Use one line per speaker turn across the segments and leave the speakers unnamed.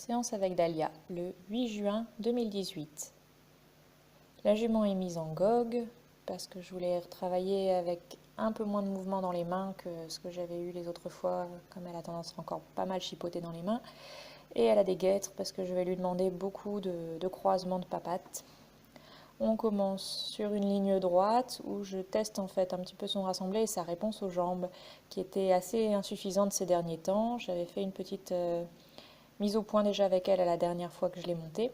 Séance avec Dahlia, le 8 juin 2018. La jument est mise en gogue parce que je voulais retravailler avec un peu moins de mouvement dans les mains que ce que j'avais eu les autres fois, comme elle a tendance à encore pas mal chipoter dans les mains. Et elle a des guêtres parce que je vais lui demander beaucoup de croisements de papates. On commence sur une ligne droite où je teste en fait un petit peu son rassemblé et sa réponse aux jambes qui était assez insuffisante ces derniers temps. J'avais fait une petite mise au point déjà avec elle à la dernière fois que je l'ai montée.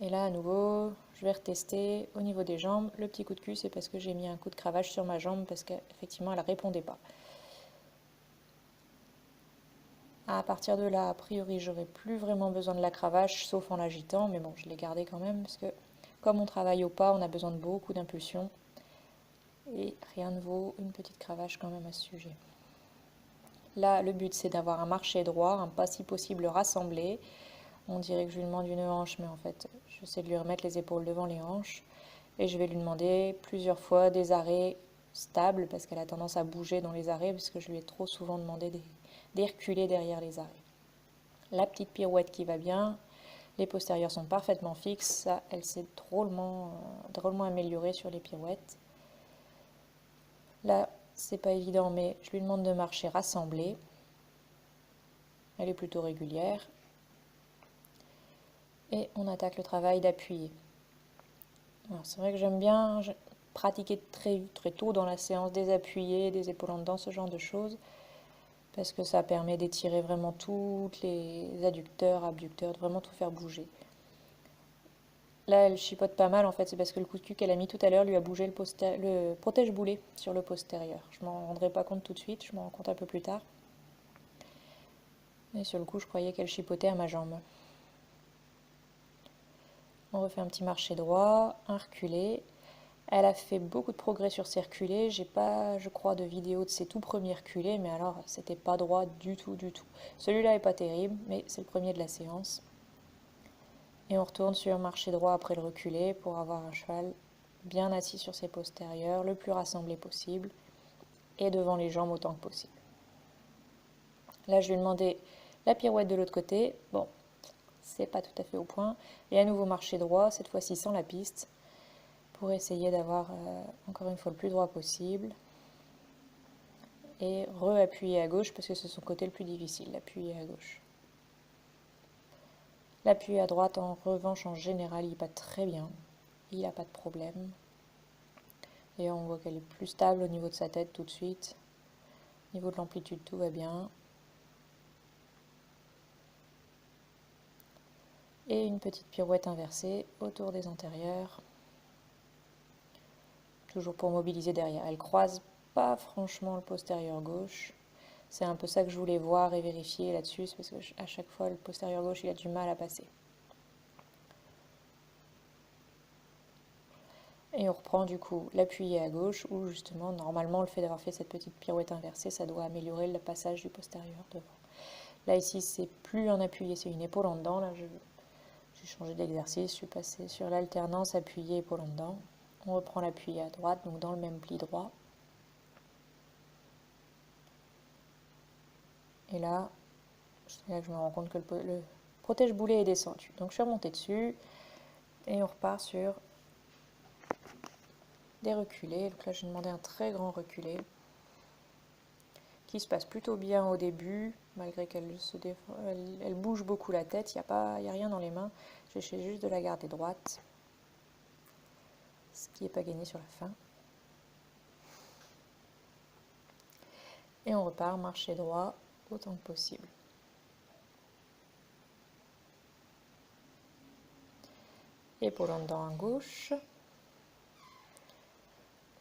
Et là à nouveau je vais retester au niveau des jambes. Le petit coup de cul c'est parce que j'ai mis un coup de cravache sur ma jambe parce qu'effectivement elle ne répondait pas. À partir de là, a priori, j'aurai plus vraiment besoin de la cravache, sauf en l'agitant, mais bon, je l'ai gardée quand même, parce que comme on travaille au pas, on a besoin de beaucoup d'impulsion, et rien ne vaut une petite cravache quand même à ce sujet. Là, le but, c'est d'avoir un marché droit, un pas si possible rassemblé. On dirait que je lui demande une hanche, mais en fait, j'essaie de lui remettre les épaules devant les hanches, et je vais lui demander plusieurs fois des arrêts stables, parce qu'elle a tendance à bouger dans les arrêts, parce que je lui ai trop souvent demandé des reculés derrière les arrêts. La petite pirouette qui va bien, les postérieurs sont parfaitement fixes, ça elle s'est drôlement améliorée sur les pirouettes. Là c'est pas évident mais je lui demande de marcher rassemblée, elle est plutôt régulière. Et on attaque le travail d'appuyer. C'est vrai que j'aime bien pratiquer très tôt dans la séance des appuyés, des épaules en dedans, ce genre de choses, parce que ça permet d'étirer vraiment tous les adducteurs, abducteurs, de vraiment tout faire bouger. Là, elle chipote pas mal en fait, c'est parce que le coup de cul qu'elle a mis tout à l'heure lui a bougé le protège-boulet sur le postérieur. Je m'en rendrai pas compte tout de suite, je m'en rends compte un peu plus tard. Et sur le coup, je croyais qu'elle chipotait à ma jambe. On refait un petit marché droit, un reculé. Elle a fait beaucoup de progrès sur ses reculés. J'ai pas, je crois, de vidéo de ses tout premiers reculés, mais alors c'était pas droit du tout. Celui-là est pas terrible, mais c'est le premier de la séance. Et on retourne sur un marché droit après le reculé pour avoir un cheval bien assis sur ses postérieurs, le plus rassemblé possible, et devant les jambes autant que possible. Là, je lui ai demandé la pirouette de l'autre côté. Bon, c'est pas tout à fait au point. Et à nouveau marché droit, cette fois-ci sans la piste, pour essayer d'avoir encore une fois le plus droit possible. Et re-appuyer à gauche, parce que c'est son côté le plus difficile, l'appuyer à gauche. L'appui à droite, en revanche, en général, il va très bien. Il n'a pas de problème. Et on voit qu'elle est plus stable au niveau de sa tête tout de suite. Au niveau de l'amplitude, tout va bien. Et une petite pirouette inversée autour des antérieurs. Toujours pour mobiliser derrière. Elle croise pas franchement le postérieur gauche. C'est un peu ça que je voulais voir et vérifier là-dessus, parce qu'à chaque fois, le postérieur gauche, il a du mal à passer. Et on reprend du coup l'appui à gauche, où justement, normalement, le fait d'avoir fait cette petite pirouette inversée, ça doit améliorer le passage du postérieur devant. Là, ici, c'est plus un appuyé, c'est une épaule en dedans. Là, j'ai changé d'exercice, je suis passée sur l'alternance appuyé, épaule en dedans. On reprend l'appui à droite, donc dans le même pli droit. Et là, c'est là que je me rends compte que le protège-boulet est descendu. Donc je suis remontée dessus et on repart sur des reculés. Donc là, j'ai demandé un très grand reculé qui se passe plutôt bien au début, malgré elle bouge beaucoup la tête. Il n'y a rien dans les mains. J'essaie juste de la garder droite, ce qui n'est pas gagné sur la fin. Et on repart, marcher droit autant que possible. Épaule en dedans à gauche.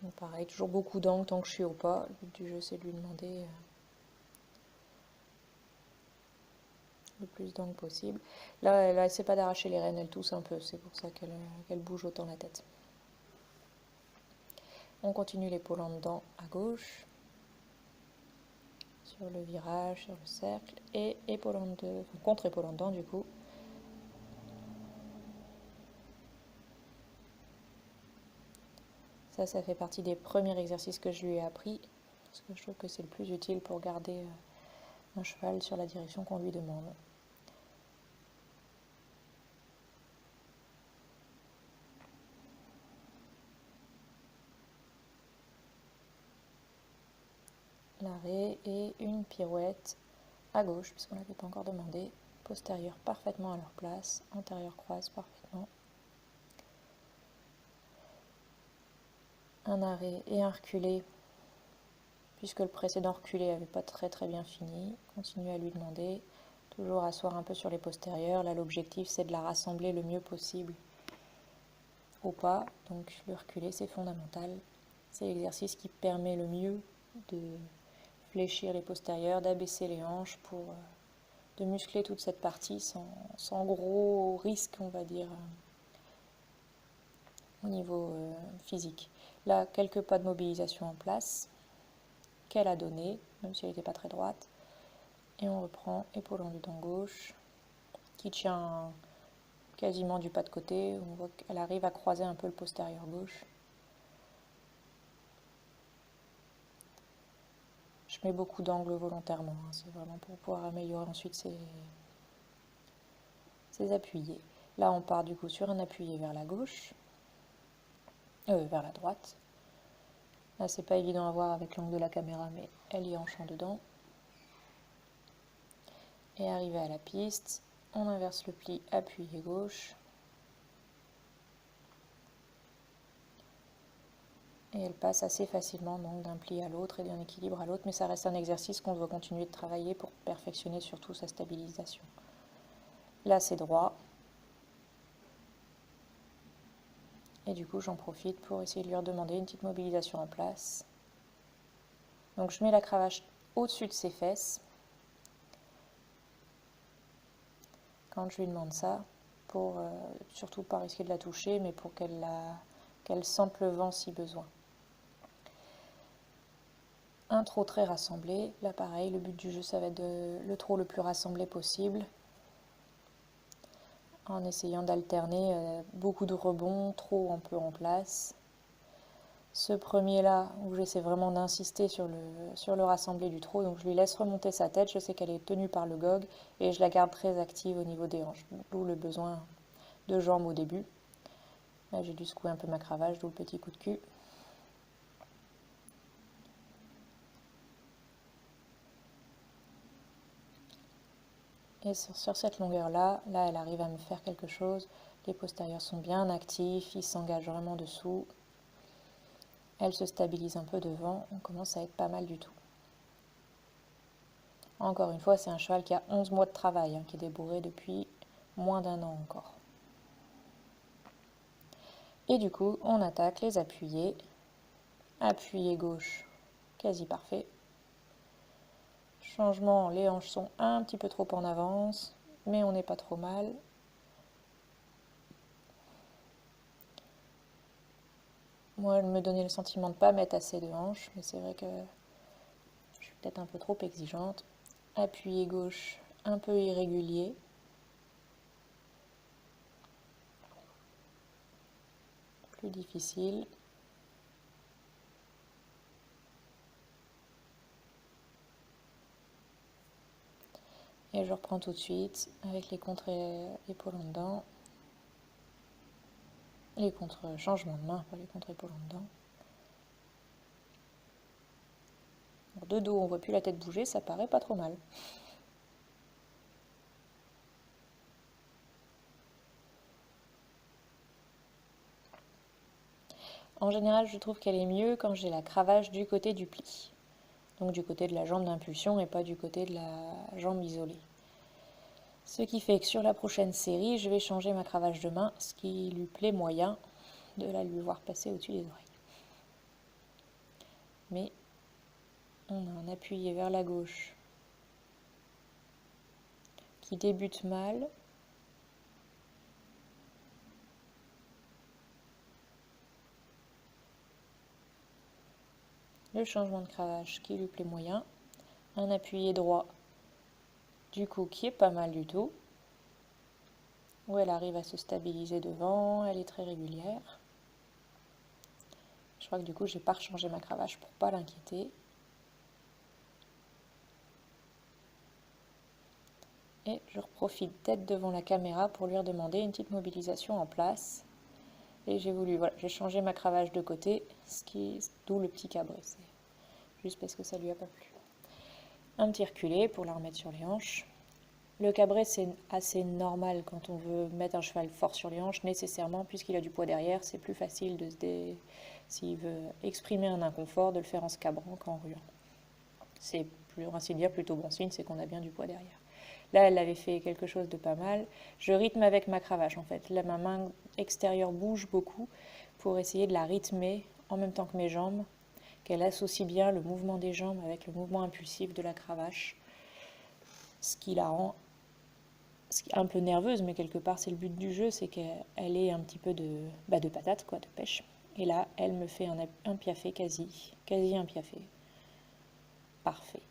Donc pareil, toujours beaucoup d'angles tant que je suis au pas. Le but du jeu, c'est de lui demander le plus d'angles possible. Là, elle essaie pas d'arracher les rênes, elle tousse un peu. C'est pour ça qu'elle bouge autant la tête. On continue l'épaule en dedans à gauche. Sur le virage, sur le cercle. Et contre-épaule en dedans du coup. Ça fait partie des premiers exercices que je lui ai appris, parce que je trouve que c'est le plus utile pour garder un cheval sur la direction qu'on lui demande. arrêt et une pirouette à gauche, puisqu'on ne l'avait pas encore demandé. Postérieur parfaitement à leur place, antérieur croise parfaitement. Un arrêt et un reculé, puisque le précédent reculé n'avait pas très bien fini. Continuez à lui demander, toujours asseoir un peu sur les postérieurs. Là, l'objectif, c'est de la rassembler le mieux possible au pas. Donc le reculé, c'est fondamental. C'est l'exercice qui permet le mieux de fléchir les postérieurs, d'abaisser les hanches pour de muscler toute cette partie sans gros risque, on va dire, au niveau physique. Là, quelques pas de mobilisation en place qu'elle a donné, même si elle n'était pas très droite. Et on reprend épaule en dedans gauche, qui tient quasiment du pas de côté. On voit qu'elle arrive à croiser un peu le postérieur gauche. Je mets beaucoup d'angles volontairement, hein. C'est vraiment pour pouvoir améliorer ensuite ces appuyés. Là, on part du coup sur un appuyé vers la gauche, vers la droite. Là, c'est pas évident à voir avec l'angle de la caméra, mais elle y hanche en dedans. Et arrivé à la piste, on inverse le pli, appuyé gauche. Et elle passe assez facilement donc d'un pli à l'autre et d'un équilibre à l'autre, mais ça reste un exercice qu'on doit continuer de travailler pour perfectionner surtout sa stabilisation. Là, c'est droit. Et du coup, j'en profite pour essayer de lui redemander une petite mobilisation en place. Donc, je mets la cravache au-dessus de ses fesses quand je lui demande ça, pour surtout pas risquer de la toucher, mais pour qu'elle sente le vent si besoin. Un trot très rassemblé. Là, pareil, le but du jeu, ça va être le trot le plus rassemblé possible, en essayant d'alterner beaucoup de rebonds, trop un peu en place. Ce premier-là, où j'essaie vraiment d'insister sur le rassemblé du trot, donc je lui laisse remonter sa tête, je sais qu'elle est tenue par le gog, et je la garde très active au niveau des hanches, d'où le besoin de jambes au début. Là, j'ai dû secouer un peu ma cravache, d'où le petit coup de cul. Et sur cette longueur-là, elle arrive à me faire quelque chose. Les postérieurs sont bien actifs, ils s'engagent vraiment dessous. Elle se stabilise un peu devant, on commence à être pas mal du tout. Encore une fois, c'est un cheval qui a 11 mois de travail, hein, qui est débourré depuis moins d'un an encore. Et du coup, on attaque les appuyés. Appuyé gauche, quasi parfait. Changement, les hanches sont un petit peu trop en avance, mais on n'est pas trop mal. Moi, je me donnais le sentiment de ne pas mettre assez de hanches, mais c'est vrai que je suis peut-être un peu trop exigeante. Appuyé gauche, un peu irrégulier. Plus difficile. Et je reprends tout de suite avec les contre-épaules en dedans. Les contre-changements de main, pas les contre-épaules en dedans. Alors, de dos, on voit plus la tête bouger, ça paraît pas trop mal. En général, je trouve qu'elle est mieux quand j'ai la cravache du côté du pli. Donc du côté de la jambe d'impulsion et pas du côté de la jambe isolée. Ce qui fait que sur la prochaine série, je vais changer ma cravache de main, ce qui lui plaît moyen de la lui voir passer au-dessus des oreilles. Mais on a un appuyé vers la gauche qui débute mal. Le changement de cravache qui lui plaît moyen. Un appuyé droit du coup qui est pas mal du tout, où elle arrive à se stabiliser devant, elle est très régulière. Je crois que du coup j'ai pas rechangé ma cravache pour pas l'inquiéter. Et je profite d'être devant la caméra pour lui redemander une petite mobilisation en place. Et j'ai changé ma cravache de côté, d'où le petit cabré, c'est juste parce que ça lui a pas plu. un petit reculé pour la remettre sur les hanches. Le cabré, c'est assez normal quand on veut mettre un cheval fort sur les hanches, nécessairement, puisqu'il a du poids derrière, c'est plus facile s'il veut exprimer un inconfort, de le faire en se cabrant qu'en ruant. C'est, pour ainsi dire, plutôt bon signe, c'est qu'on a bien du poids derrière. Là, elle avait fait quelque chose de pas mal. Je rythme avec ma cravache, en fait. Là, ma main extérieure bouge beaucoup pour essayer de la rythmer en même temps que mes jambes, qu'elle associe bien le mouvement des jambes avec le mouvement impulsif de la cravache, ce qui la rend un peu nerveuse, mais quelque part c'est le but du jeu, c'est qu'elle ait un petit peu de patate, quoi, de pêche. Et là, elle me fait un piafé quasi un piafé. Parfait.